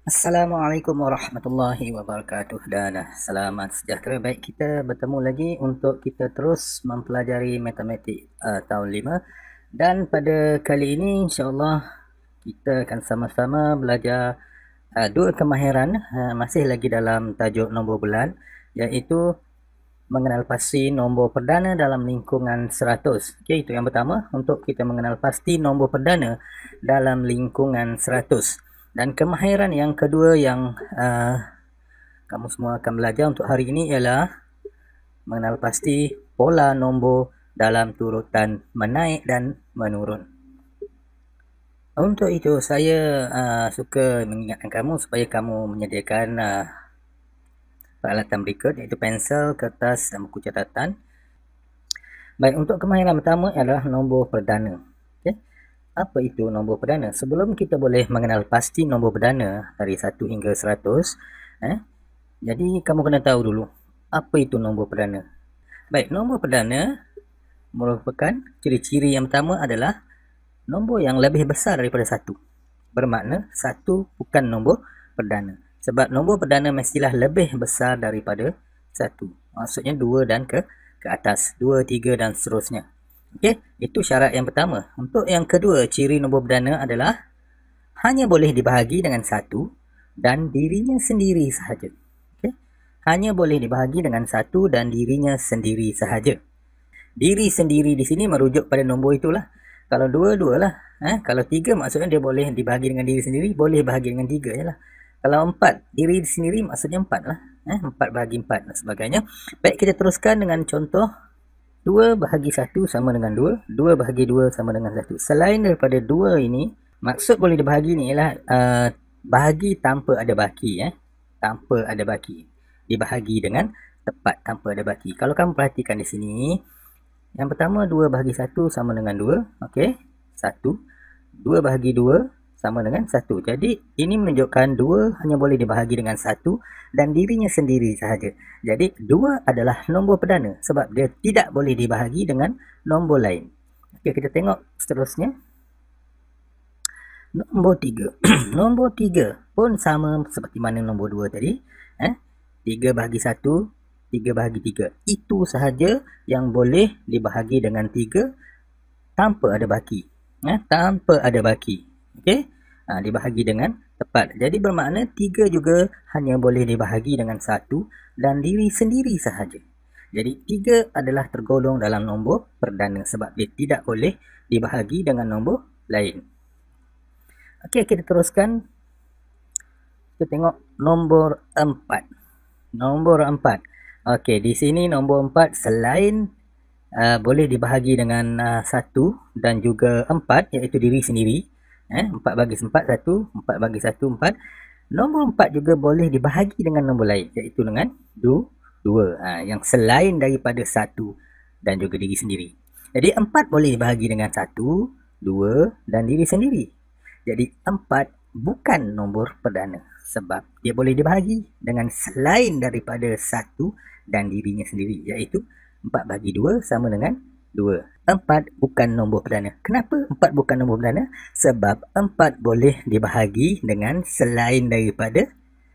Assalamualaikum warahmatullahi wabarakatuh dan selamat sejahtera. Baik, kita bertemu lagi untuk kita terus mempelajari matematik tahun 5, dan pada kali ini insya-Allah kita akan sama-sama belajar dua kemahiran masih lagi dalam tajuk nombor bulan, iaitu mengenal pasti nombor perdana dalam lingkungan 100. Okey, itu yang pertama, untuk kita mengenal pasti nombor perdana dalam lingkungan 100. Dan kemahiran yang kedua yang kamu semua akan belajar untuk hari ini ialah mengenal pasti pola nombor dalam turutan menaik dan menurun. Untuk itu saya suka mengingatkan kamu supaya kamu menyediakan peralatan berikut, iaitu pensel, kertas dan buku catatan. Baik, untuk kemahiran pertama adalah nombor perdana. Okay. Apa itu nombor perdana? Sebelum kita boleh mengenal pasti nombor perdana dari 1 hingga 100, jadi kamu kena tahu dulu apa itu nombor perdana. Baik, nombor perdana merupakan ciri-ciri yang pertama adalah nombor yang lebih besar daripada 1. Bermakna 1 bukan nombor perdana. Sebab nombor perdana mestilah lebih besar daripada 1. Maksudnya 2 dan ke atas, 2, 3 dan seterusnya. Okey, itu syarat yang pertama. Untuk yang kedua, ciri nombor perdana adalah hanya boleh dibahagi dengan 1 dan dirinya sendiri sahaja. Okey, hanya boleh dibahagi dengan 1 dan dirinya sendiri sahaja. Diri sendiri di sini merujuk pada nombor itulah. Kalau 2, 2 lah. Kalau 3 maksudnya dia boleh dibahagi dengan diri sendiri, boleh bahagi dengan 3 je lah. Kalau 4, diri sendiri maksudnya 4 lah. 4 bahagi 4 dan sebagainya. Baik, kita teruskan dengan contoh 2 bahagi 1 sama dengan 2, 2 bahagi 2 sama dengan 1. Selain daripada 2 ini, maksud boleh dibahagi ni ialah bahagi tanpa ada baki. Tanpa ada baki. Dibahagi dengan tepat tanpa ada baki. Kalau kamu perhatikan di sini, yang pertama 2 bahagi 1 sama dengan 2. Okey, 1. 2 bahagi 2 sama dengan 1. Jadi ini menunjukkan 2 hanya boleh dibahagi dengan 1 dan dirinya sendiri sahaja. Jadi 2 adalah nombor perdana sebab dia tidak boleh dibahagi dengan nombor lain. Okey, kita tengok seterusnya. Nombor 3. Nombor 3 pun sama seperti mana nombor 2 tadi. 3 bahagi 1, 3 bahagi 3. Itu sahaja yang boleh dibahagi dengan 3 tanpa ada baki. Tanpa ada baki. Okey? Dibahagi dengan tepat. Jadi bermakna 3 juga hanya boleh dibahagi dengan 1 dan diri sendiri sahaja. Jadi 3 adalah tergolong dalam nombor perdana sebab dia tidak boleh dibahagi dengan nombor lain. Okey, kita teruskan. Kita tengok nombor 4. Nombor 4. Okey, di sini nombor 4 selain boleh dibahagi dengan 1 dan juga 4, iaitu diri sendiri. 4 bagi 4, 1. 4 bagi 1, 4. Nombor 4 juga boleh dibahagi dengan nombor lain, iaitu dengan 2. Yang selain daripada 1 dan juga diri sendiri. Jadi 4 boleh dibahagi dengan 1, 2 dan diri sendiri. Jadi 4 bukan nombor perdana sebab dia boleh dibahagi dengan selain daripada 1 dan dirinya sendiri, iaitu 4 bagi 2 sama dengan 2. 4 bukan nombor perdana. Kenapa 4 bukan nombor perdana? Sebab 4 boleh dibahagi dengan selain daripada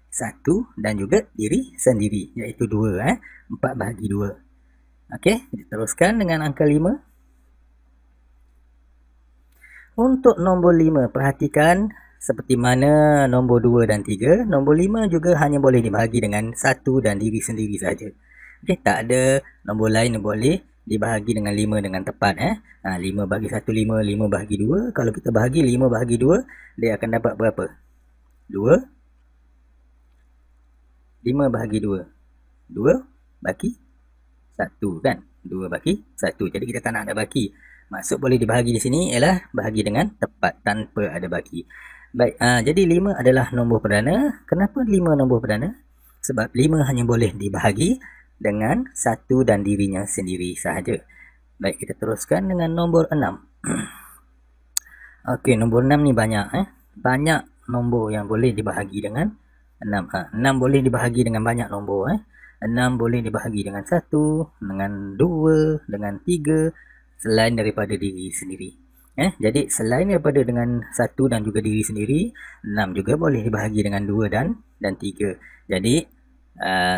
1 dan juga diri sendiri, iaitu 2. 4 bahagi 2. Okey, kita teruskan dengan angka 5. Untuk nombor 5, perhatikan seperti mana nombor 2 dan 3, nombor 5 juga hanya boleh dibahagi dengan 1 dan diri sendiri saja. Okey, tak ada nombor lain yang boleh dibahagi dengan 5 dengan tepat. 5 bahagi 1, 5, 5 bahagi 2. Kalau kita bahagi 5 bahagi 2, dia akan dapat berapa? 2. 5 bahagi 2. 2 bagi 1 kan? 2 bagi 1. Jadi kita tak nak ada baki. Maksud boleh dibahagi di sini ialah bahagi dengan tepat tanpa ada baki. Baik, jadi 5 adalah nombor perdana. Kenapa 5 nombor perdana? Sebab 5 hanya boleh dibahagi dengan 1 dan dirinya sendiri sahaja. Baik, kita teruskan dengan nombor 6. Okey, nombor 6 ni banyak. Banyak nombor yang boleh dibahagi dengan 6. 6 boleh dibahagi dengan banyak nombor. 6 boleh dibahagi dengan 1, dengan 2, dengan 3, selain daripada diri sendiri. Jadi selain daripada dengan 1 dan juga diri sendiri, 6 juga boleh dibahagi dengan 2 dan 3. Jadi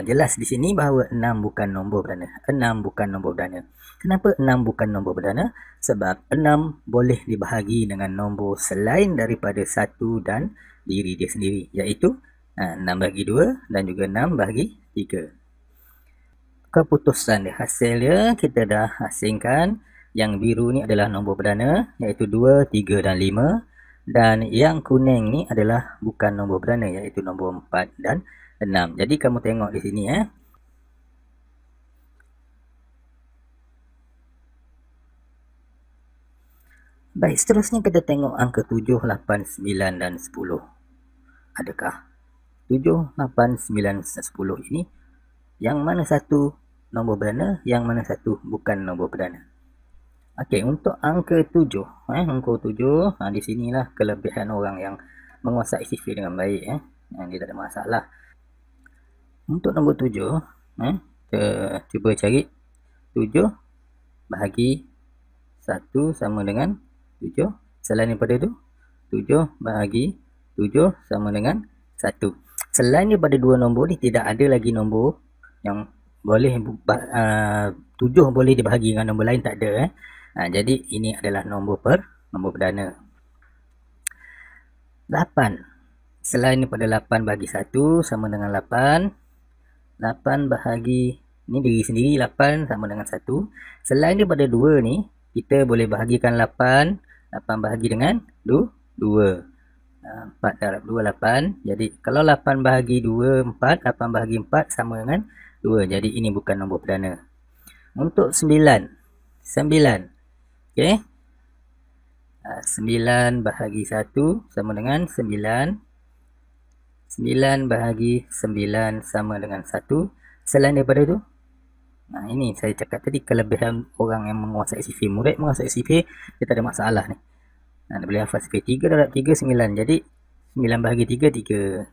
jelas di sini bahawa 6 bukan nombor perdana. 6 bukan nombor perdana. Kenapa 6 bukan nombor perdana? Sebab 6 boleh dibahagi dengan nombor selain daripada 1 dan diri dia sendiri, iaitu 6 bahagi 2 dan juga 6 bahagi 3. Keputusan dia, hasil dia kita dah asingkan. Yang biru ni adalah nombor perdana, iaitu 2, 3 dan 5. Dan yang kuning ni adalah bukan nombor perdana, iaitu nombor 4 dan 6. Jadi kamu tengok di sini Baik, seterusnya kita tengok angka 7, 8, 9 dan 10. Adakah 7, 8, 9 dan 10 ini yang mana satu nombor perdana, yang mana satu bukan nombor perdana? Okey, untuk angka 7, angka 7, di sinilah kelebihan orang yang menguasai sifir dengan baik, dia tak ada masalah. Untuk nombor 7, kita cuba cari 7 bahagi 1 sama dengan 7. Selain daripada tu, 7 bahagi 7 sama dengan 1. Selain daripada dua nombor ni, tidak ada lagi nombor yang boleh 7 boleh dibahagi dengan nombor lain, tak ada. Jadi ini adalah nombor perdana. 8. Selain daripada 8 bahagi 1 sama dengan 8. 8 bahagi ni diri sendiri, 8 sama dengan 1. Selain daripada 2 ni, kita boleh bahagikan 8. 8 bahagi dengan 2. 4 darab 2, 8. Jadi kalau 8 bahagi 2, 4. 8 bahagi 4 sama dengan 2. Jadi ini bukan nombor perdana. Untuk 9. Okey. 9 bahagi 1 sama dengan 9. 9 bahagi 9 sama dengan 1. Selain daripada tu, ini saya cakap tadi kelebihan orang yang menguasai sifir. Murid menguasai sifir, dia tak ada masalah ni. Dia boleh hafal sifir. 3 darab 3, 9. Jadi 9 bahagi 3, 3.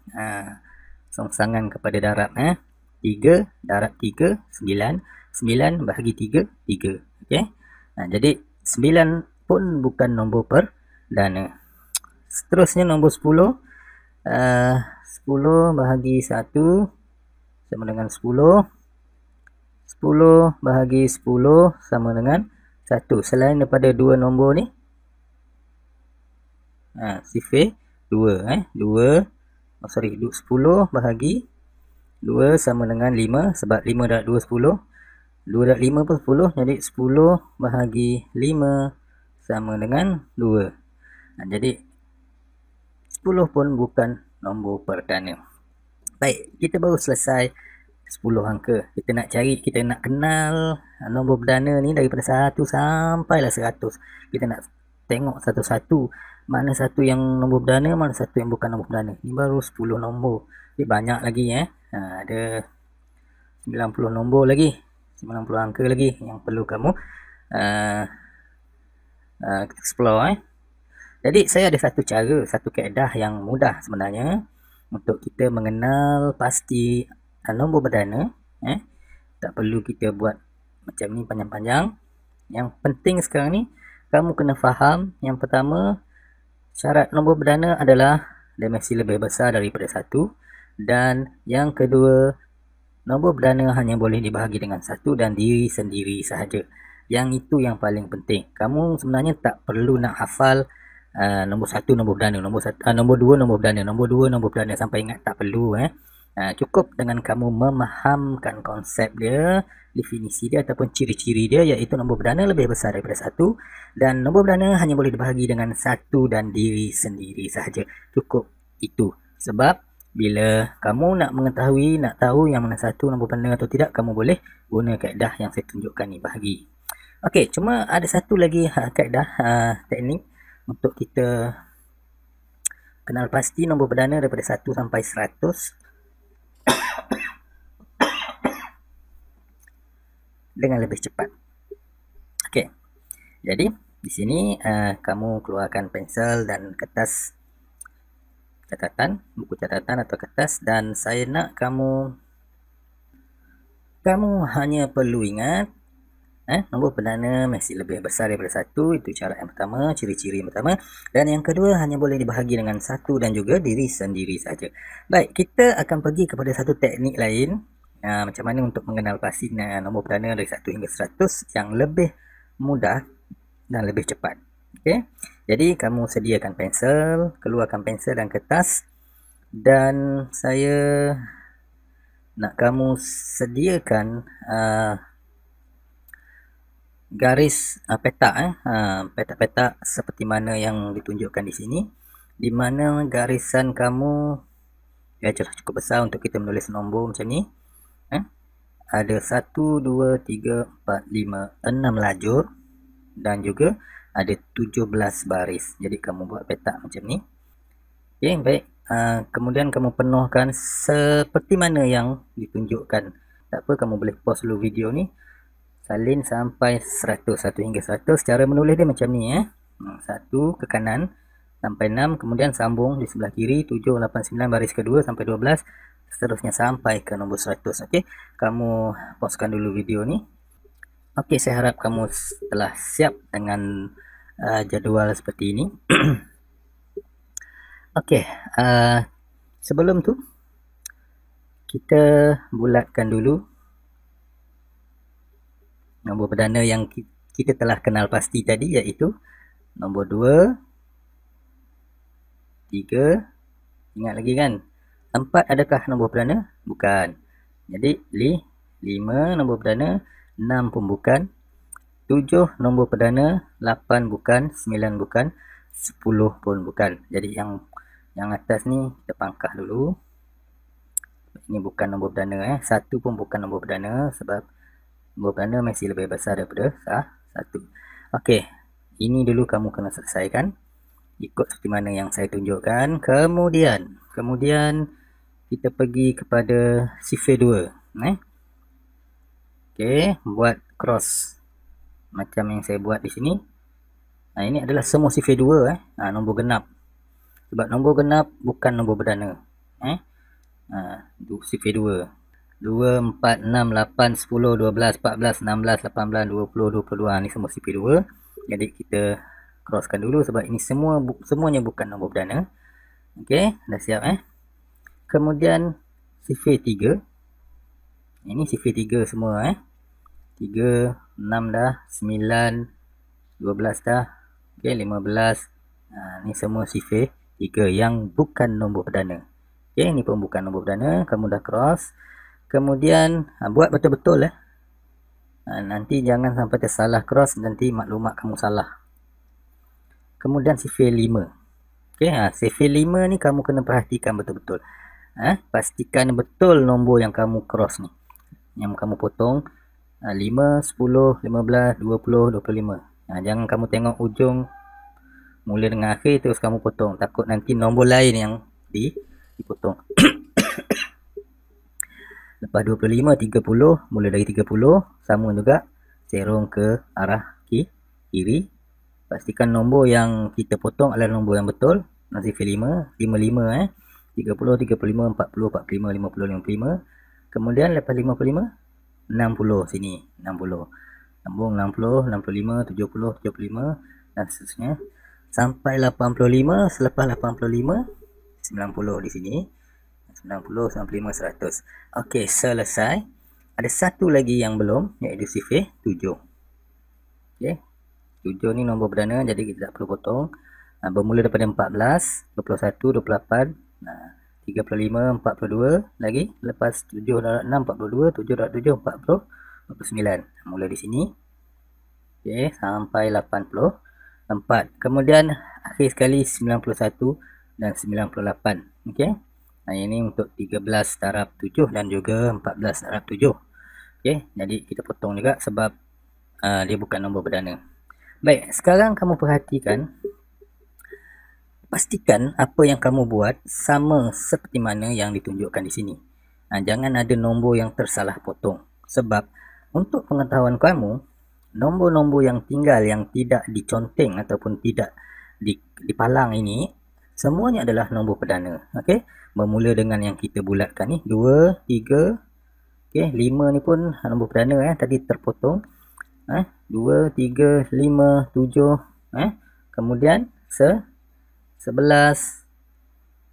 Songsangan kepada darab. 3 darab 3, 9. 9 bahagi 3, 3. Okay? Jadi 9 pun bukan nombor perdana. Seterusnya nombor 10. 10 bahagi 1 sama dengan 10. 10 bahagi 10 sama dengan 1. Selain daripada dua nombor ni, sifir 2. 10 bahagi 2 sama dengan 5. Sebab 5 darab 2, 10. 2 darab 5 pun 10. Jadi 10 bahagi 5 sama dengan 2. Jadi 10 pun bukan nombor perdana. Baik, kita baru selesai 10 angka. Kita nak cari, kita nak kenal nombor perdana ni daripada 1 sampailah 100. Kita nak tengok satu-satu mana satu yang nombor perdana, mana satu yang bukan nombor perdana. Ini baru 10 nombor. Jadi banyak lagi ada 90 nombor lagi, 90 angka lagi yang perlu kamu explore. Jadi saya ada satu cara, satu kaedah yang mudah sebenarnya untuk kita mengenal pasti nombor perdana. Tak perlu kita buat macam ni panjang-panjang. Yang penting sekarang ni kamu kena faham, yang pertama, syarat nombor perdana adalah dia mesti lebih besar daripada 1. Dan yang kedua, nombor perdana hanya boleh dibahagi dengan 1 dan diri sendiri sahaja. Yang itu yang paling penting. Kamu sebenarnya tak perlu nak hafal nombor 1 nombor perdana, nombor 2 nombor perdana, nombor 2 nombor perdana sampai ingat, tak perlu. Cukup dengan kamu memahamkan konsep dia, definisi dia ataupun ciri-ciri dia, iaitu nombor perdana lebih besar daripada 1 dan nombor perdana hanya boleh dibahagi dengan 1 dan diri sendiri sahaja. Cukup itu. Sebab bila kamu nak mengetahui, nak tahu yang mana satu nombor perdana atau tidak, kamu boleh guna kaedah yang saya tunjukkan ni, bahagi. Okey, cuma ada satu lagi kaedah teknik untuk kita kenal pasti nombor perdana daripada 1 sampai 100 dengan lebih cepat. Okey. Jadi di sini kamu keluarkan pensel dan kertas catatan, buku catatan atau kertas, dan saya nak kamu hanya perlu ingat Nombor perdana masih lebih besar daripada 1. Itu cara yang pertama, ciri-ciri yang pertama. Dan yang kedua, hanya boleh dibahagi dengan 1 dan juga diri sendiri saja. Baik, kita akan pergi kepada satu teknik lain. Macam mana untuk mengenal pasti nombor perdana dari 1 hingga 100 yang lebih mudah dan lebih cepat. Okey. Jadi kamu sediakan pensel, keluarkan pensel dan kertas, dan saya nak kamu sediakan garis petak petak-petak seperti mana yang ditunjukkan di sini, di mana garisan kamu cukup besar untuk kita menulis nombor macam ni. Ada 1 2 3 4 5 6 lajur dan juga ada 17 baris. Jadi kamu buat petak macam ni. Okey, baik. Kemudian kamu penuhkan seperti mana yang ditunjukkan. Tak apa, kamu boleh pause dulu video ni. Salin sampai 100, 1 hingga 100. Cara menulis dia macam ni 1 ke kanan sampai 6, kemudian sambung di sebelah kiri 7, 8, 9 baris kedua sampai 12, seterusnya sampai ke nombor 100. Okey, kamu pausekan dulu video ni. Okey, saya harap kamu telah siap dengan jadual seperti ini. Okey, sebelum tu kita bulatkan dulu nombor perdana yang kita telah kenal pasti tadi, iaitu nombor 2, 3, ingat lagi kan? 4 adakah nombor perdana? Bukan. Jadi 5 nombor perdana, 6 pun bukan, 7 nombor perdana, 8 bukan, 9 bukan, 10 pun bukan. Jadi yang atas ni kita pangkah dulu. Ini bukan nombor perdana 1 pun bukan nombor perdana sebab nombor perdana masih lebih besar daripada 1. Okey, ini dulu kamu kena selesaikan ikut seperti mana yang saya tunjukkan. Kemudian kita pergi kepada sifir 2. Okey, buat cross macam yang saya buat di sini. Ini adalah semua sifir 2 nombor genap. Sebab nombor genap bukan nombor perdana. Sifir 2. 2, 4, 6, 8, 10, 12, 14, 16, 18, 20, 22. Ni semua sifir 2. Jadi kita crosskan dulu sebab ini semuanya bukan nombor perdana. Okey, dah siap Kemudian sifir 3. Ini sifir 3 semua 3, 6 dah, 9, 12 dah. Okey, 15. Ni semua sifir 3 yang bukan nombor perdana. Okey, ini pun bukan nombor perdana. Kamu dah cross. Kemudian buat betul-betul nanti jangan sampai tersalah cross, nanti maklumat kamu salah. Kemudian sifir 5. Okey, sifir 5 ni kamu kena perhatikan betul-betul. Pastikan betul nombor yang kamu cross ni, yang kamu potong. 5, 10, 15, 20, 25. Jangan kamu tengok ujung mula dengan akhir terus kamu potong. Takut nanti nombor lain yang dipotong. Lepas 25, 30, mula dari 30, sama juga serong ke arah kiri. Pastikan nombor yang kita potong adalah nombor yang betul. Sifir 5, 55 30, 35, 40, 45, 50, 55. Kemudian lepas 55, 60 sini, 60. Sambung 60, 65, 70, 75 dan seterusnya sampai 85. Selepas 85, 90 di sini. 90, 95, 100. Okey, selesai. Ada satu lagi yang belum, iaitu sifir 7. Okey. 7 ni nombor perdana, jadi kita tak perlu potong. Bermula daripada 14, 21, 28, 35, 42 lagi. Lepas 7 darab 6, 42, 7 darab 7, 40, 49. Mula di sini. Okey, sampai 84. Kemudian akhir sekali 91 dan 98. Okey. Ini untuk 13 darab 7 dan juga 14 darab 7. Okey, jadi kita potong juga sebab dia bukan nombor perdana. Baik, sekarang kamu perhatikan. Pastikan apa yang kamu buat sama seperti mana yang ditunjukkan di sini. Jangan ada nombor yang tersalah potong. Sebab untuk pengetahuan kamu, nombor-nombor yang tinggal yang tidak diconteng ataupun tidak dipalang ini, semuanya adalah nombor perdana. Okey, bermula dengan yang kita bulatkan ni 2, 3, okey, 5 ni pun nombor perdana tadi terpotong. 2, 3, 5, 7, kemudian 11.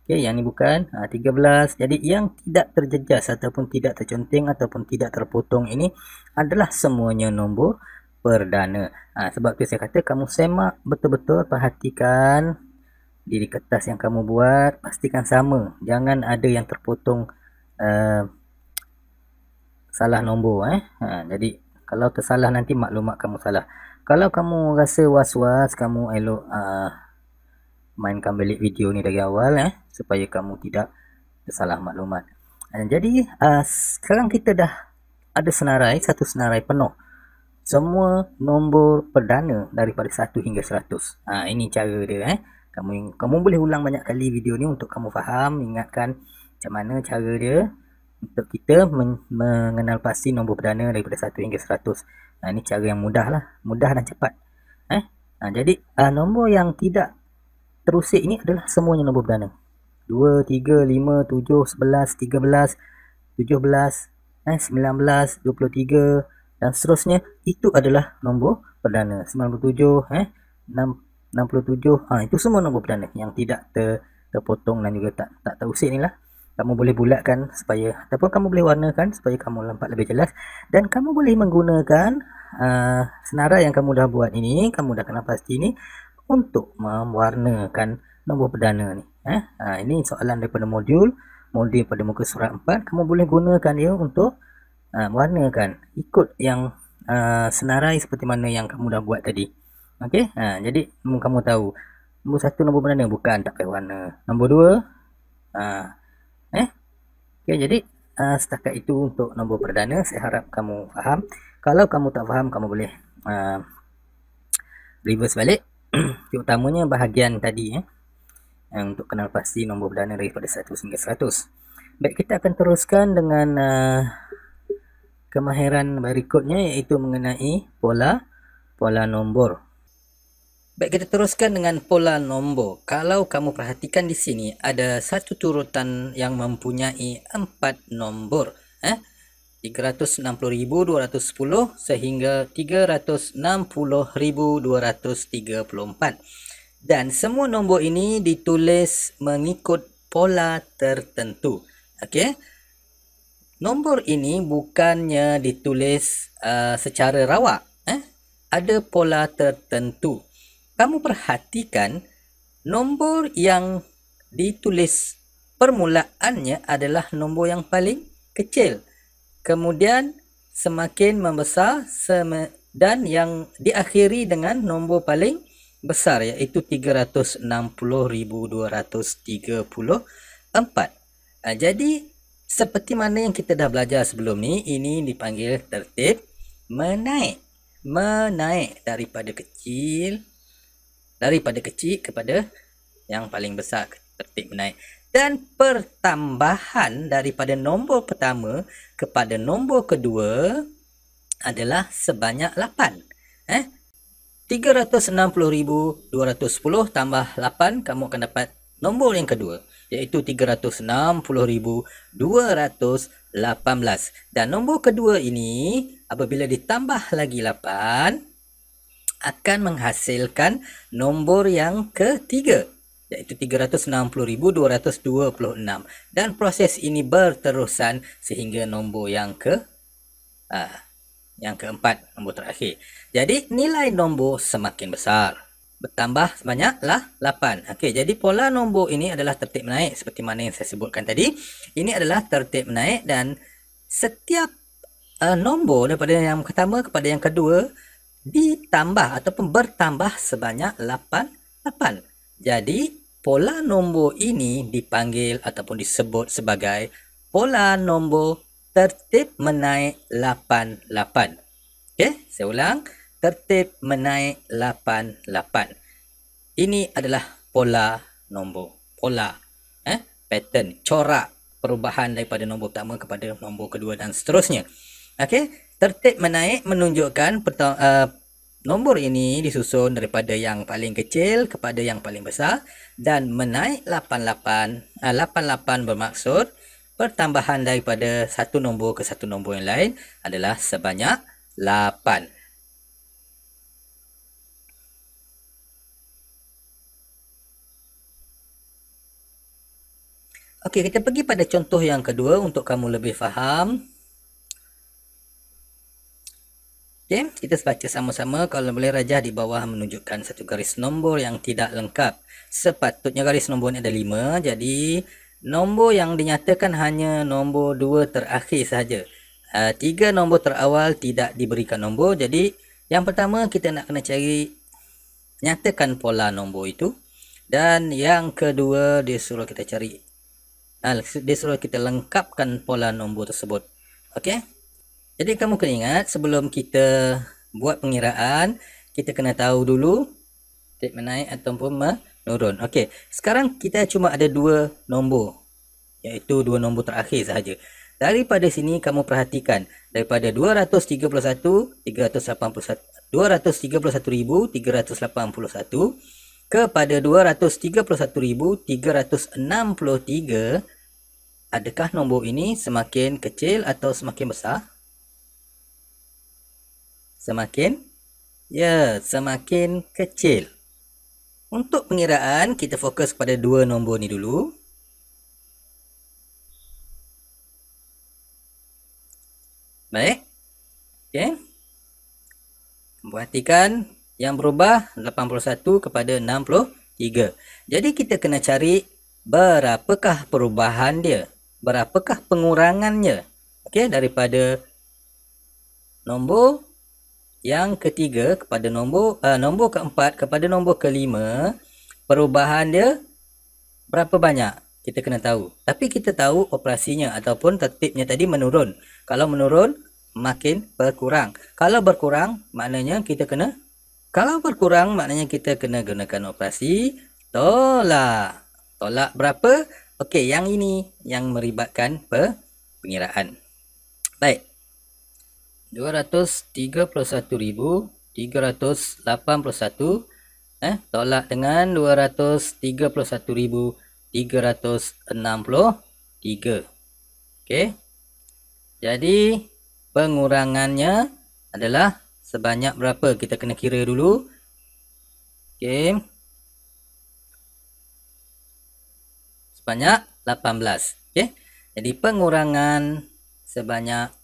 Okey, yang ni bukan 13. Jadi yang tidak terjejas ataupun tidak terconteng ataupun tidak terpotong ini adalah semuanya nombor perdana. Sebab tu saya kata kamu semak betul-betul, perhatikan di kertas yang kamu buat, pastikan sama. Jangan ada yang terpotong salah nombor. Jadi kalau tersalah nanti maklumat kamu salah. Kalau kamu rasa was-was, kamu elok mainkan balik video ni dari awal supaya kamu tidak tersalah maklumat. Jadi sekarang kita dah ada satu senarai penuh semua nombor perdana daripada 1 hingga 100. Ini cara dia. Kamu boleh ulang banyak kali video ni untuk kamu faham, ingatkan macam mana cara dia untuk kita mengenal pasti nombor perdana daripada 1 hingga 100. Ini cara yang mudah dan cepat. Jadi nombor yang tidak terusik ini adalah semuanya nombor perdana. 2, 3, 5, 7, 11, 13, 17, 19, 23 dan seterusnya. Itu adalah nombor perdana. 97, 67, itu semua nombor perdana yang tidak terpotong dan juga tak terusik ni lah. Kamu boleh bulatkan supaya, ataupun kamu boleh warnakan supaya kamu nampak lebih jelas. Dan kamu boleh menggunakan senarai yang kamu dah buat ini, kamu dah kenal pasti ini, untuk mewarnakan nombor perdana ni. Ini soalan daripada modul pada muka surat 4. Kamu boleh gunakan dia untuk warnakan ikut yang senarai seperti mana yang kamu dah buat tadi. Okey, jadi kamu tahu nombor 1 nombor perdana, bukan tak payah warna. Nombor 2 okey, jadi setakat itu untuk nombor perdana. Saya harap kamu faham. Kalau kamu tak faham, kamu boleh reverse balik. Utamanya bahagian tadi untuk kenal pasti nombor perdana daripada 1 hingga 100. Baik, kita akan teruskan dengan kemahiran berikutnya, iaitu mengenai pola nombor. Baik, kita teruskan dengan pola nombor. Kalau kamu perhatikan di sini ada satu turutan yang mempunyai 4 nombor, 360.210 sehingga 360.234, dan semua nombor ini ditulis mengikut pola tertentu. Okey, nombor ini bukannya ditulis secara rawak, ada pola tertentu. Kamu perhatikan nombor yang ditulis permulaannya adalah nombor yang paling kecil, kemudian semakin membesar dan yang diakhiri dengan nombor paling besar, iaitu 360.234. Jadi seperti mana yang kita dah belajar sebelum ni, ini dipanggil tertib menaik. Menaik daripada kecil kepada yang paling besar, tertib menaik. Dan pertambahan daripada nombor pertama kepada nombor kedua adalah sebanyak 8. 360.210 tambah 8, kamu akan dapat nombor yang kedua, iaitu 360.218. Dan nombor kedua ini apabila ditambah lagi 8 akan menghasilkan nombor yang ketiga, iaitu 360.226. Dan proses ini berterusan sehingga nombor yang keempat, nombor terakhir. Jadi nilai nombor semakin besar, bertambah sebanyaklah 8. Okey, jadi pola nombor ini adalah tertib menaik seperti mana yang saya sebutkan tadi. Ini adalah tertib menaik dan setiap nombor daripada yang pertama kepada yang kedua ditambah ataupun bertambah sebanyak 8. Jadi pola nombor ini dipanggil ataupun disebut sebagai pola nombor tertib menaik 88. Okey, saya ulang, tertib menaik 88. Ini adalah pola nombor, pattern, corak perubahan daripada nombor pertama kepada nombor kedua dan seterusnya. Okey, tertib menaik menunjukkan nombor ini disusun daripada yang paling kecil kepada yang paling besar, dan menaik 88 bermaksud pertambahan daripada satu nombor ke satu nombor yang lain adalah sebanyak 8. Okey, kita pergi pada contoh yang kedua untuk kamu lebih faham. Okey, kita baca sama-sama. Kalau boleh rajah di bawah menunjukkan satu garis nombor yang tidak lengkap. Sepatutnya garis nombor ni ada 5. Jadi, nombor yang dinyatakan hanya nombor 2 terakhir sahaja. 3 nombor terawal tidak diberikan nombor. Jadi, yang pertama kita nak kena cari nyatakan pola nombor itu. Dan yang kedua dia suruh kita cari. Dia suruh kita lengkapkan pola nombor tersebut. Okey? Jadi kamu kena ingat sebelum kita buat pengiraan, kita kena tahu dulu tip menaik ataupun menurun. Okey, sekarang kita cuma ada 2 nombor, iaitu 2 nombor terakhir sahaja. Daripada sini kamu perhatikan, daripada 231,381 kepada 231,363, adakah nombor ini semakin kecil atau semakin besar? Semakin kecil. Untuk pengiraan kita fokus pada 2 nombor ni dulu. Baik. Okey. Perhatikan yang berubah 81 kepada 63. Jadi kita kena cari berapakah perubahan dia, berapakah pengurangannya. Okey, daripada nombor yang ketiga kepada nombor keempat kepada nombor kelima, perubahan dia berapa banyak? Kita kena tahu. Tapi kita tahu operasinya ataupun tertibnya tadi menurun. Kalau menurun, makin berkurang. Kalau berkurang, maknanya kita kena gunakan operasi tolak. Tolak berapa? Okey, yang ini yang melibatkan pengiraan. Baik. 231,381 tolak dengan 231,363. Okey. Jadi pengurangannya adalah sebanyak berapa? Kita kena kira dulu. Okey. Sebanyak 18. Okey. Jadi pengurangan sebanyak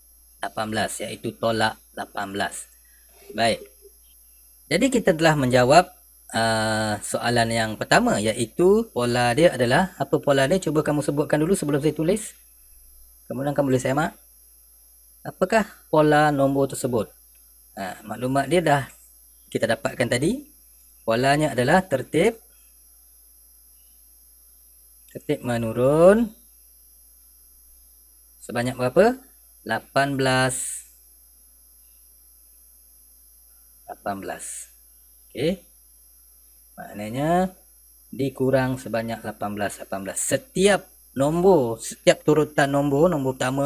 18, iaitu tolak 18. Baik. Jadi kita telah menjawab soalan yang pertama, iaitu pola dia adalah, apa pola dia? Cuba kamu sebutkan dulu sebelum saya tulis. Kemudian kamu boleh semak. Apakah pola nombor tersebut? Maklumat dia dah kita dapatkan tadi. Polanya adalah tertib menurun sebanyak berapa? 18. Okey. Maknanya dikurang sebanyak 18. Setiap nombor, setiap turutan nombor pertama,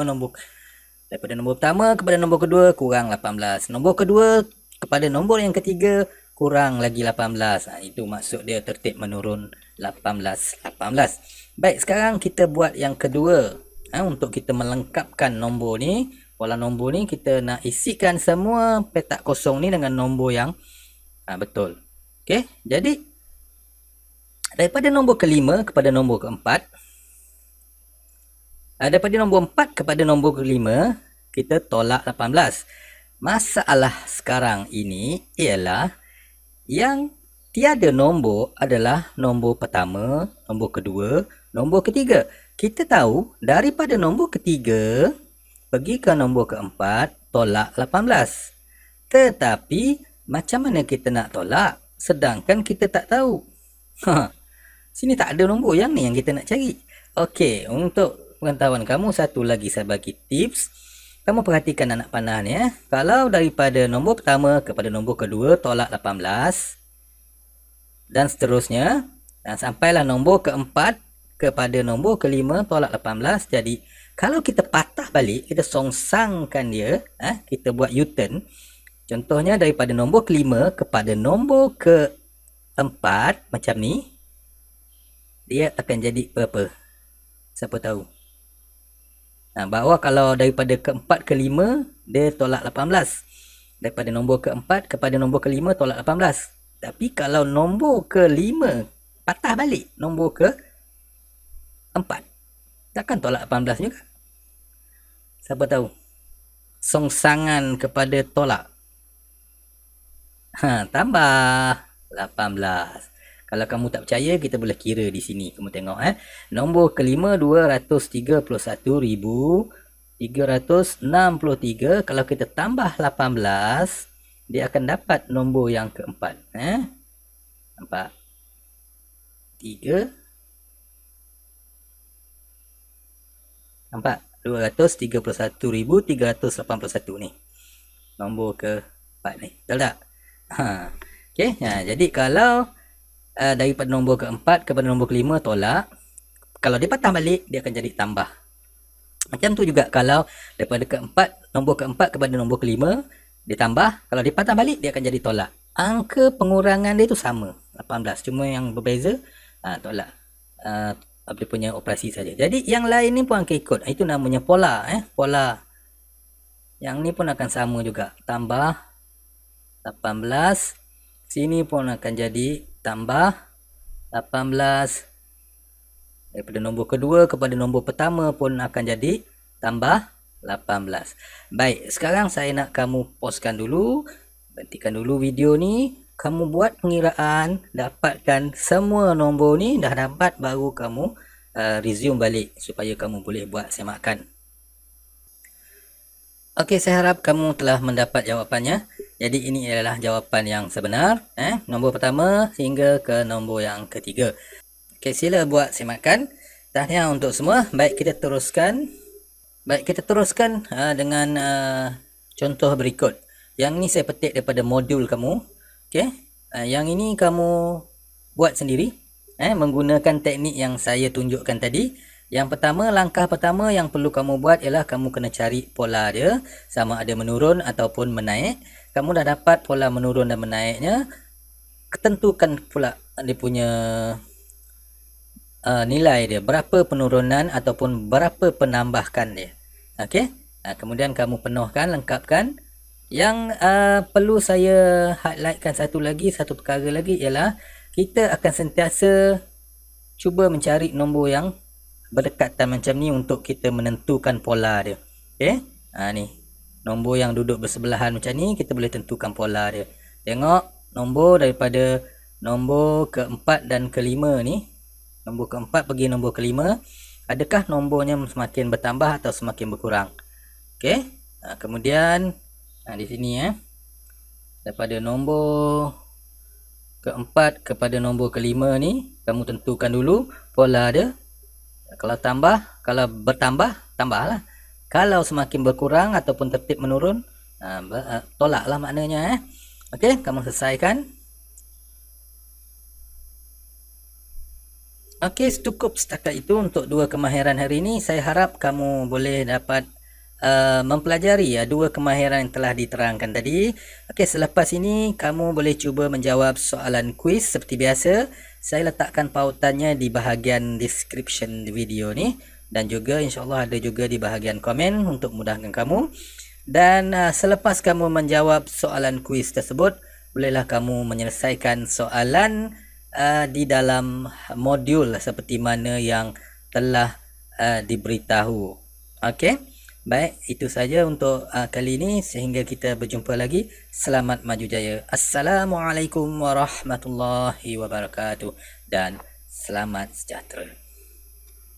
daripada nombor pertama kepada nombor kedua kurang 18. Nombor kedua kepada nombor yang ketiga kurang lagi 18. Itu maksud dia tertib menurun 18. Baik, sekarang kita buat yang kedua. Untuk kita melengkapkan nombor ni, pola nombor ni, kita nak isikan semua petak kosong ni dengan nombor yang betul. Okey, jadi daripada nombor kelima kepada nombor keempat, daripada nombor 4 kepada nombor kelima, kita tolak 18. Masalah sekarang ini ialah yang tiada nombor adalah nombor pertama, nombor kedua, nombor ketiga. Kita tahu daripada nombor ketiga pergi ke nombor keempat tolak 18. Tetapi macam mana kita nak tolak sedangkan kita tak tahu? Sini tak ada nombor yang ni yang kita nak cari. Okey, untuk pengetahuan kamu, satu lagi saya bagi tips. Kamu perhatikan anak panah ni. Kalau daripada nombor pertama kepada nombor kedua tolak 18 dan seterusnya, dan sampailah nombor keempat kepada nombor kelima tolak 18. Jadi kalau kita patah balik, kita songsangkan dia, kita buat U-turn. Contohnya daripada nombor kelima kepada nombor keempat macam ni, dia akan jadi berapa? Siapa tahu? Bahawa kalau daripada keempat ke lima, dia tolak 18. Daripada nombor keempat kepada nombor kelima tolak 18. Tapi kalau nombor kelima patah balik nombor keempat, Takkan tolak 18 juga? Siapa tahu? Songsangan kepada tolak. Tambah 18. Kalau kamu tak percaya, kita boleh kira di sini. Kamu tengok nombor kelima 231,363. Kalau kita tambah 18, dia akan dapat nombor yang keempat. Nampak? 3. Nampak? 231,381 ni. Nombor keempat ni. Betul tak? Okay. Jadi kalau daripada nombor keempat kepada nombor kelima tolak, kalau dia patah balik, dia akan jadi tambah. Macam tu juga kalau daripada nombor keempat kepada nombor kelima, dia tambah. Kalau dia patah balik, dia akan jadi tolak. Angka pengurangan dia tu sama, 18. Cuma yang berbeza, tolak. Dia punya operasi saja. Jadi yang lain ni pun akan ikut. Itu namanya pola. Pola. Yang ni pun akan sama juga. Tambah 18. Sini pun akan jadi tambah 18. Daripada nombor kedua kepada nombor pertama pun akan jadi tambah 18. Baik, sekarang saya nak kamu pauskan dulu. Berhentikan dulu video ni. Kamu buat pengiraan, dapatkan semua nombor ni, dah dapat, baru kamu resume balik supaya kamu boleh buat semakan. Okey, saya harap kamu telah mendapat jawapannya. Jadi ini adalah jawapan yang sebenar, nombor pertama hingga ke nombor yang ketiga. Okey, sila buat semakan. Tahniah untuk semua. Baik, kita teruskan. Dengan contoh berikut. Yang ni saya petik daripada modul kamu. Okey, yang ini kamu buat sendiri, menggunakan teknik yang saya tunjukkan tadi. Yang pertama, langkah pertama yang perlu kamu buat ialah kamu kena cari pola dia, sama ada menurun ataupun menaik. Kamu dah dapat pola menurun dan menaiknya, tentukan pula dia punya nilai dia, berapa penurunan ataupun berapa penambahkan dia. Okey, kemudian kamu penuhkan, lengkapkan. Yang perlu saya highlightkan satu perkara lagi ialah kita akan sentiasa cuba mencari nombor yang berdekatan macam ni untuk kita menentukan pola dia. Okey, ni nombor yang duduk bersebelahan macam ni, kita boleh tentukan pola dia. Tengok nombor daripada nombor keempat dan kelima ni, nombor keempat pergi nombor kelima, adakah nombornya semakin bertambah atau semakin berkurang? Okey, kemudian di sini daripada nombor keempat kepada nombor kelima ni, kamu tentukan dulu pola dia. Kalau bertambah, tambahlah. Kalau semakin berkurang ataupun tertib menurun, tolaklah maknanya. Okey, kamu selesaikan. Okey, cukup setakat itu untuk dua kemahiran hari ini. Saya harap kamu boleh dapat mempelajari dua kemahiran yang telah diterangkan tadi. Okey, selepas ini kamu boleh cuba menjawab soalan kuis seperti biasa. Saya letakkan pautannya di bahagian description video ni, dan juga insyaAllah ada juga di bahagian komen untuk mudahkan kamu. Dan selepas kamu menjawab soalan kuis tersebut, bolehlah kamu menyelesaikan soalan di dalam modul seperti mana yang telah diberitahu. Okey, baik, itu saja untuk kali ini. Sehingga kita berjumpa lagi. Selamat maju jaya. Assalamualaikum warahmatullahi wabarakatuh dan selamat sejahtera.